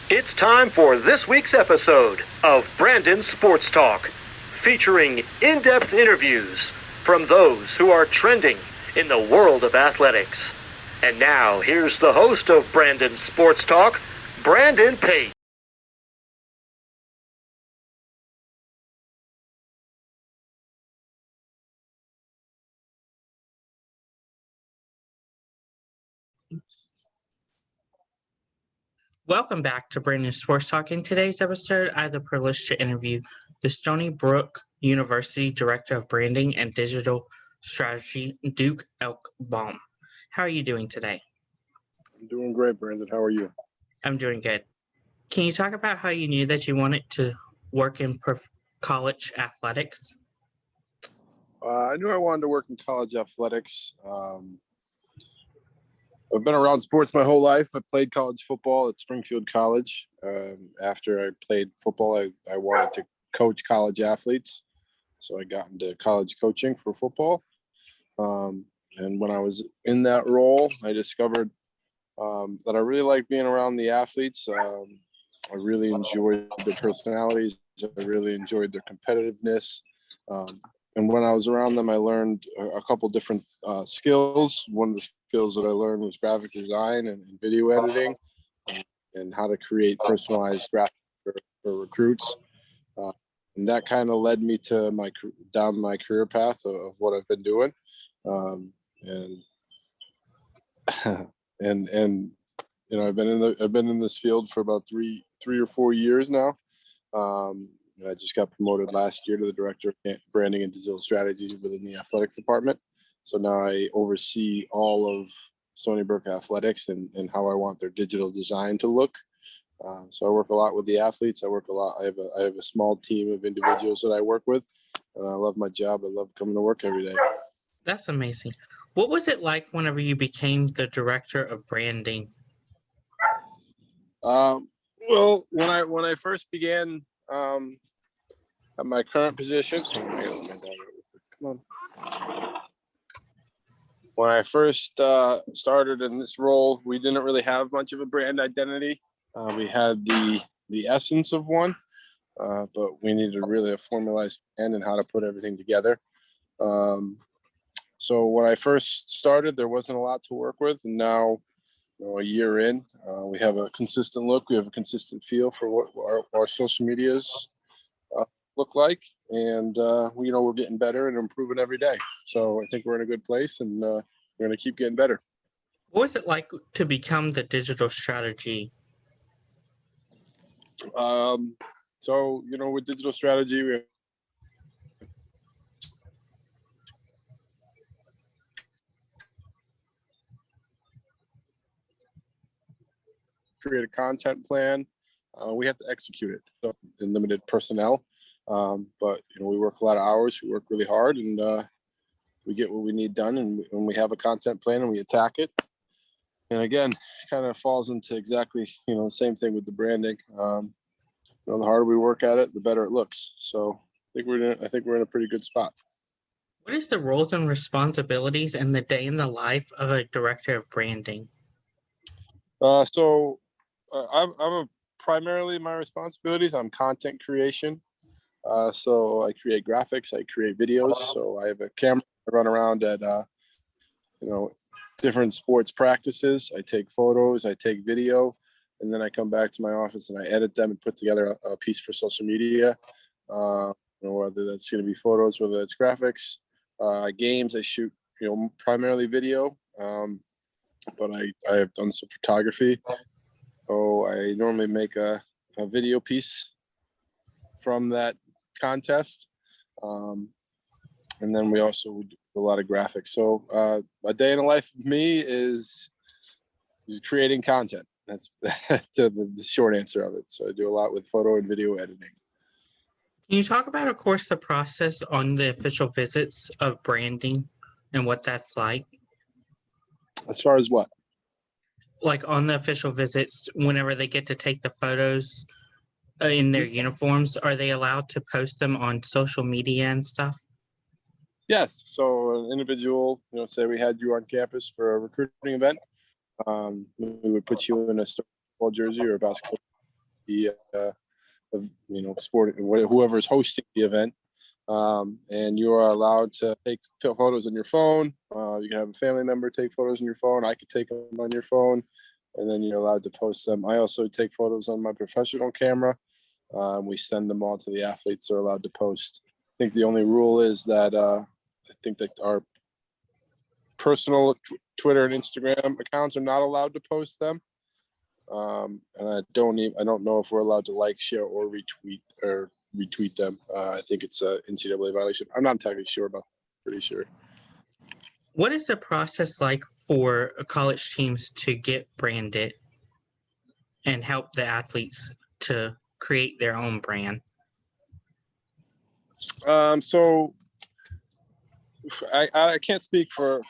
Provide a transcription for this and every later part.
It's time for this week's episode of Brandon Sports Talk, featuring in-depth interviews from those who are trending in the world of athletics. And now, here's the host of Brandon Sports Talk, Brandon Pate. Welcome back to Brandon Sports Talk. In today's episode, I have the privilege to interview the Stony Brook University Director of Branding and Digital Strategy, Duke Ekblom. How are you doing today? I'm doing great, Brandon. How are you? I'm doing good. Can you talk about how you knew that you wanted to work in college athletics? I knew I wanted to work in college athletics. I've been around sports my whole life. I played college football at Springfield College. After I played football, I wanted to coach college athletes. So I got into college coaching for football. And when I was in that role, I discovered that I really like being around the athletes. I really enjoyed their personalities. I really enjoyed their competitiveness. And when I was around them, I learned a couple different skills. One of the skills that I learned was graphic design and video editing, and how to create personalized graphics for recruits. And that kind of led me to down my career path of what I've been doing. And you know, I've been in this field for about three or 4 years now. I just got promoted last year to the Director of Branding and Digital Strategy within the athletics department. So now I oversee all of Stony Brook athletics and how I want their digital design to look. So I work a lot with the athletes. I have a small team of individuals that I work with. And I love my job. I love coming to work every day. That's amazing. What was it like whenever you became the Director of Branding? Well, when I first began at my current position, come on. When I first started in this role, we didn't really have much of a brand identity. We had the essence of one, but we needed really a formalized plan and how to put everything together. So when I first started, there wasn't a lot to work with, and now, a year in, we have a consistent look. We have a consistent feel for what our social medias look like, and we're getting better and improving every day. So I think we're in a good place, and we're going to keep getting better. What was it like to become the digital strategy? So with digital strategy, we create a content plan. We have to execute it. So in limited personnel, but we work a lot of hours. We work really hard, and we get what we need done. And when we have a content plan and we attack it, and again, kind of falls into exactly the same thing with the branding. The harder we work at it, the better it looks. So I think we're in a pretty good spot. What is the roles and responsibilities and the day in the life of a director of branding? I'm primarily my responsibilities. I'm content creation. So I create graphics, I create videos. So I have a camera, I run around at different sports practices. I take photos, I take video, and then I come back to my office and I edit them and put together a piece for social media. Whether that's going to be photos, whether that's graphics, games. I shoot primarily video, but I have done some photography. So I normally make a video piece from that contest, and then we also do a lot of graphics. So a day in the life of me is creating content. That's the short answer of it. So I do a lot with photo and video editing. Can you talk about, of course, the process on the official visits of branding and what that's like? As far as what? Like on the official visits, whenever they get to take the photos in their uniforms, are they allowed to post them on social media and stuff? Yes. So an individual, say we had you on campus for a recruiting event, we would put you in a football jersey or a basketball the sport, whoever is hosting the event. And you are allowed to take photos on your phone. You can have a family member take photos on your phone. I could take them on your phone, and then you're allowed to post them. I also take photos on my professional camera. We send them all to the athletes. They're allowed to post. I think the only rule is that I think that our personal Twitter and Instagram accounts are not allowed to post them. And I don't know if we're allowed to like, share, or retweet them. I think it's a NCAA violation. I'm not entirely sure, but pretty sure. What is the process like for college teams to get branded and help the athletes to create their own brand? So I can't speak for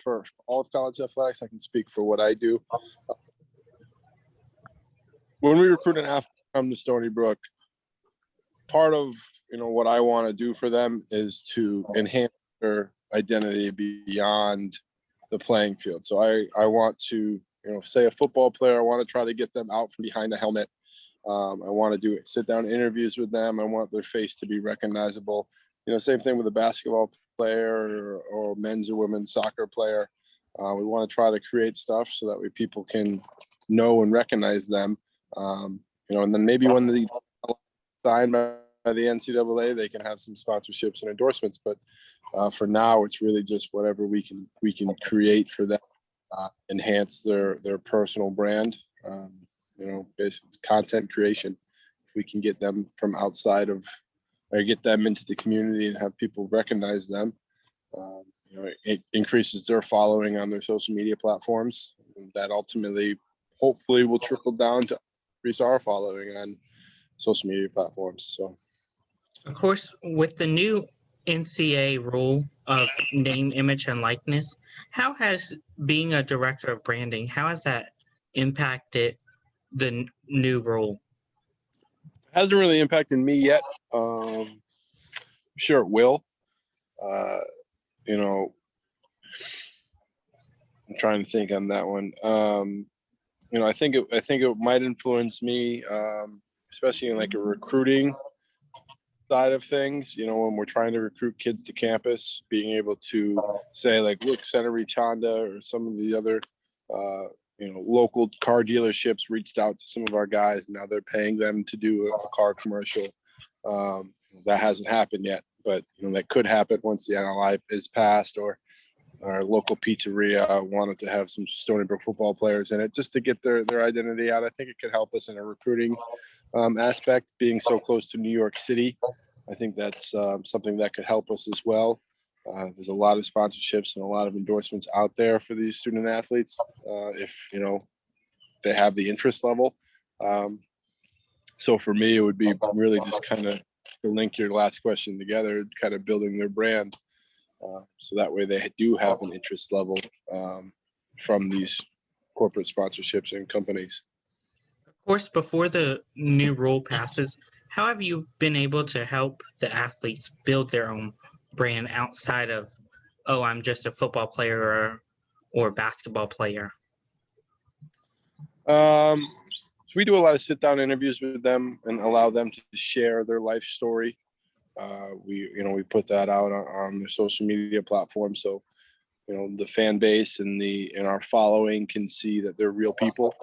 all of college athletics. I can speak for what I do. When we recruit an athlete to come to Stony Brook, part of what I want to do for them is to enhance their identity beyond the playing field. So I want to, say a football player, I want to try to get them out from behind the helmet. I want to do sit down interviews with them. I want their face to be recognizable. Same thing with a basketball player or men's or women's soccer player. We want to try to create stuff so that way people can know and recognize them. And then maybe when the signed by the NCAA, they can have some sponsorships and endorsements. But for now, it's really just whatever we can create for them, enhance their personal brand. Basically it's content creation. If we can get them from outside of, or get them into the community and have people recognize them, it increases their following on their social media platforms. And that ultimately, hopefully, will trickle down to increase our following on social media platforms. So, of course, with the new NCAA rule of name, image, and likeness, how has being a director of branding, how has that impacted the new rule? It hasn't really impacted me yet. I'm sure it will. I'm trying to think on that one. I think it might influence me, especially in like a recruiting side of things. When we're trying to recruit kids to campus, being able to say like, look, Senator Honda or some of the other, local car dealerships reached out to some of our guys. Now they're paying them to do a car commercial. That hasn't happened yet, but that could happen once the NLI is passed, or our local pizzeria wanted to have some Stony Brook football players in it just to get their identity out. I think it could help us in a recruiting aspect, being so close to New York City. I think that's something that could help us as well. There's a lot of sponsorships and a lot of endorsements out there for these student athletes, if they have the interest level. So for me, it would be really just kind of to link your last question together, kind of building their brand. So that way they do have an interest level from these corporate sponsorships and companies. Of course, before the new rule passes, how have you been able to help the athletes build their own brand outside of, oh, I'm just a football player or basketball player? So we do a lot of sit-down interviews with them and allow them to share their life story. We put that out on their social media platform, so the fan base and our following can see that they're real people.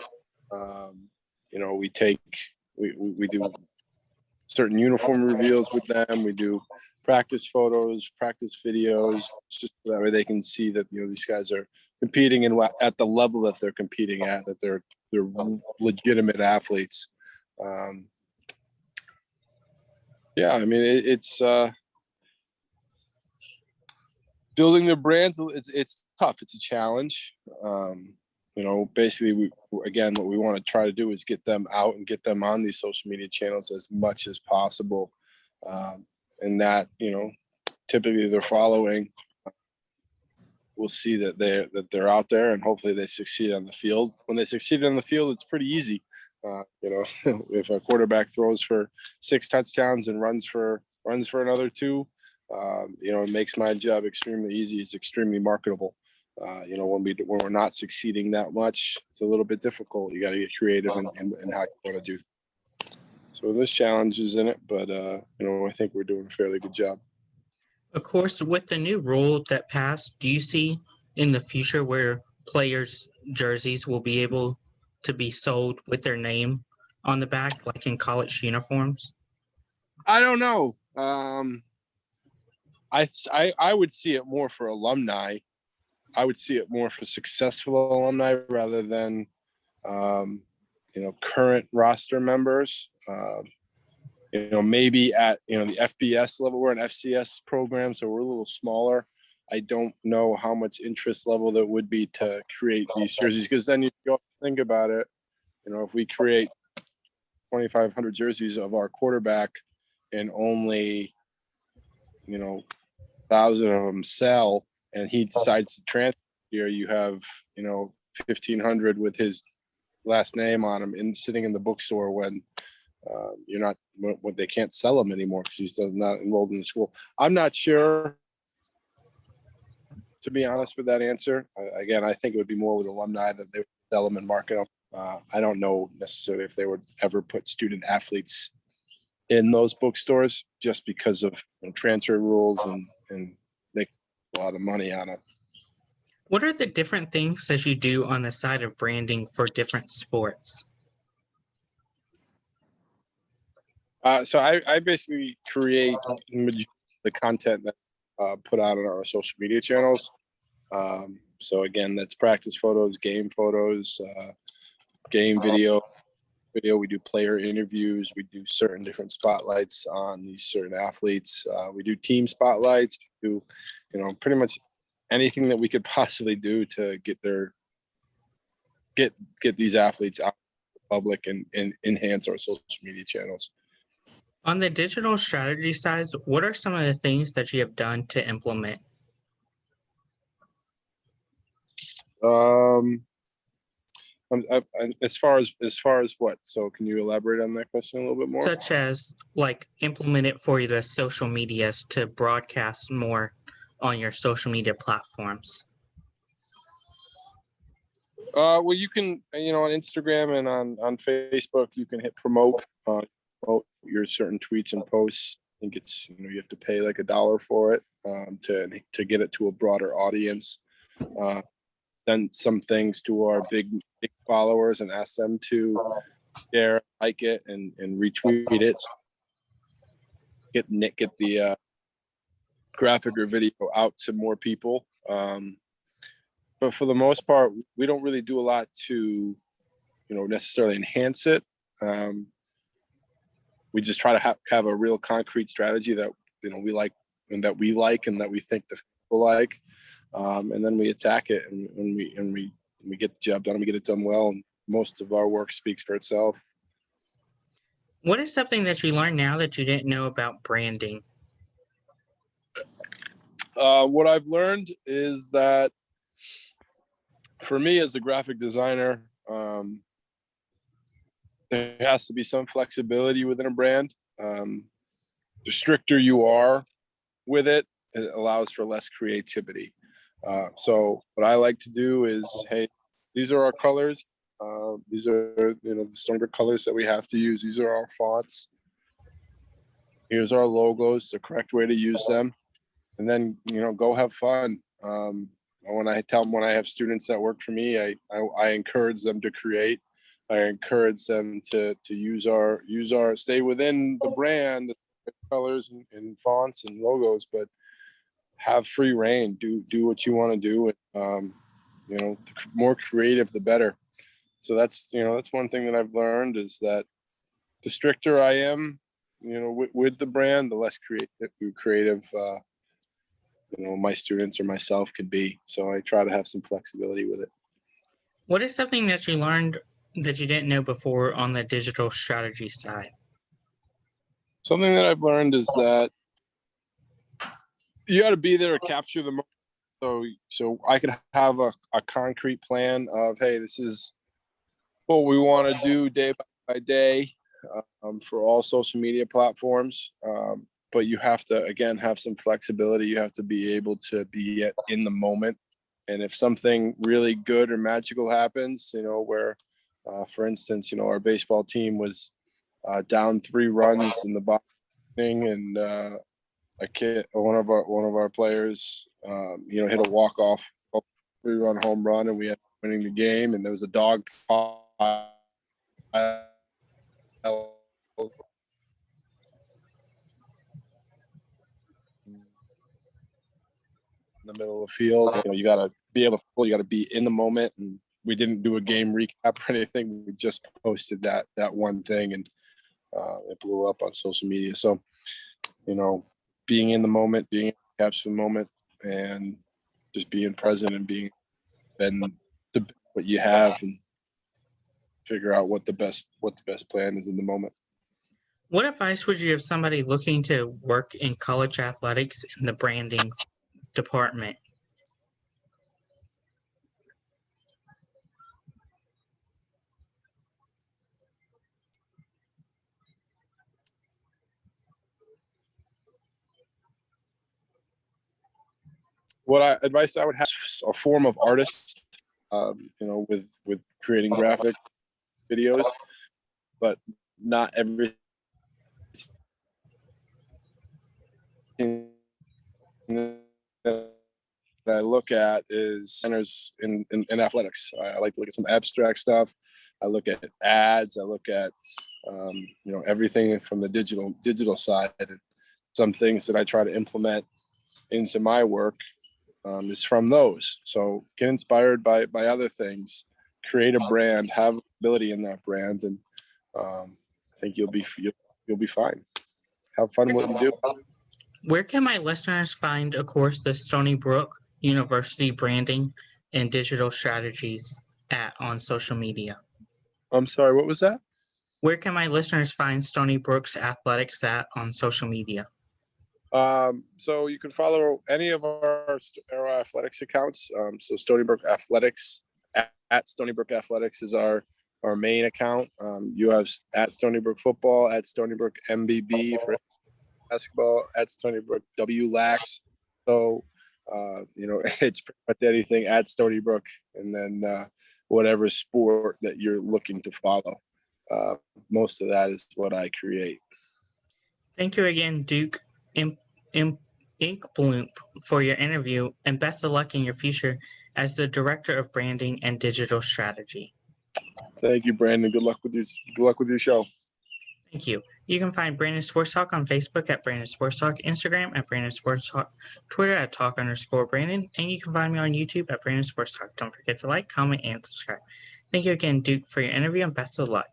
We do certain uniform reveals with them. We do practice photos, practice videos, just so that way they can see that these guys are competing at the level that they're competing at, that they're legitimate athletes. It's building their brands. It's tough. It's a challenge. Basically, what we want to try to do is get them out and get them on these social media channels as much as possible. And that, typically they're following. We'll see that they're out there, and hopefully they succeed on the field. When they succeed on the field, it's pretty easy. If a quarterback throws for 6 touchdowns and runs for another 2, it makes my job extremely easy. It's extremely marketable. When we're not succeeding that much, it's a little bit difficult. You got to get creative in how you want to do. So there's challenges in it, but I think we're doing a fairly good job. Of course, with the new rule that passed, do you see in the future where players' jerseys will be able to be sold with their name on the back, like in college uniforms? I don't know. I would see it more for alumni. I would see it more for successful alumni rather than current roster members. Maybe at the FBS level, we're an FCS program, so we're a little smaller. I don't know how much interest level there would be to create these jerseys, because then you go think about it. If we create 2,500 jerseys of our quarterback and only 1,000 of them sell, and he decides to transfer here, you have 1,500 with his last name on him and sitting in the bookstore when they can't sell him anymore because he's not enrolled in the school. I'm not sure, to be honest with that answer. Again, I think it would be more with alumni that they would sell them and market them. I don't know necessarily if they would ever put student athletes in those bookstores, just because of transfer rules and make a lot of money on it. What are the different things that you do on the side of branding for different sports? So I basically create the content that put out on our social media channels. So again, that's practice photos, game photos, game video. We do player interviews. We do certain different spotlights on these certain athletes. We do team spotlights. We do, pretty much anything that we could possibly do to get these athletes out to the public and enhance our social media channels. On the digital strategy side, what are some of the things that you have done to implement? As far as what? So can you elaborate on that question a little bit more? Such as implement it for the social medias to broadcast more on your social media platforms. Well, you can, on Instagram and on Facebook, you can hit promote your certain tweets and posts. I think it's, you have to pay like $1 for it to get it to a broader audience. Send some things to our big followers and ask them to share, like it, and retweet it. Get the graphic or video out to more people. But for the most part, we don't really do a lot to, necessarily enhance it. We just try to have a real concrete strategy that we like and that we think the people like. And then we attack it and we get the job done and we get it done well. And most of our work speaks for itself. What is something that you learned now that you didn't know about branding? What I've learned is that for me as a graphic designer, there has to be some flexibility within a brand. The stricter you are with it, it allows for less creativity. So what I like to do is, hey, these are our colors. These are, the stronger colors that we have to use. These are our fonts. Here's our logos, the correct way to use them. And then, go have fun. When I have students that work for me, I encourage them to create. I encourage them to use our stay within the brand, colors and fonts and logos, but have free reign. Do what you want to do. The more creative, the better. So that's one thing that I've learned, is that the stricter I am, with the brand, the less creative my students or myself could be. So I try to have some flexibility with it. What is something that you learned that you didn't know before on the digital strategy side? Something that I've learned is that you got to be there to capture the moment. So I could have a concrete plan of, hey, this is what we want to do day by day for all social media platforms. But you have to, again, have some flexibility. You have to be able to be in the moment. And if something really good or magical happens, where, for instance, our baseball team was down 3 runs in the bottom inning, and one of our players, hit a walk-off 3-run home run, and we ended up winning the game. And there was a dog pile in the middle of the field. You got to be able to, you got to be in the moment. And we didn't do a game recap or anything. We just posted that one thing, and it blew up on social media. So, being in the moment, being in the capture the moment, and just being present and being what you have, and figure out what the best plan is in the moment. What advice would you give somebody looking to work in college athletics in the branding department? Advice I would have, a form of artist, with creating graphic videos, but not everything that I look at is centers in athletics. I like to look at some abstract stuff. I look at ads. I look at everything from the digital side. And some things that I try to implement into my work is from those. So get inspired by other things, create a brand, have ability in that brand, and I think you'll be fine. Have fun with what you do. Where can my listeners find, of course, the Stony Brook University branding and digital strategies on social media? I'm sorry, what was that? Where can my listeners find Stony Brook's athletics on social media? So you can follow any of our athletics accounts. So Stony Brook Athletics at Stony Brook Athletics is our main account. You have at Stony Brook Football, at Stony Brook MBB for basketball, at Stony Brook WLAX. So it's pretty much anything at Stony Brook, and then whatever sport that you're looking to follow. Most of that is what I create. Thank you again, Duke Ekblom, for your interview, and best of luck in your future as the Director of Branding and Digital Strategy. Thank you, Brandon. Good luck with your show. Thank you. You can find Brandon Sports Talk on Facebook at Brandon Sports Talk, Instagram at Brandon Sports Talk, Twitter at Talk_Brandon, and you can find me on YouTube at Brandon Sports Talk. Don't forget to like, comment, and subscribe. Thank you again, Duke, for your interview, and best of luck.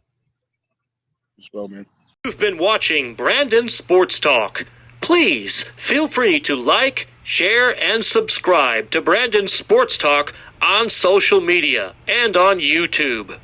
As well, man. You've been watching Brandon Sports Talk. Please feel free to like, share, and subscribe to Brandon Sports Talk on social media and on YouTube.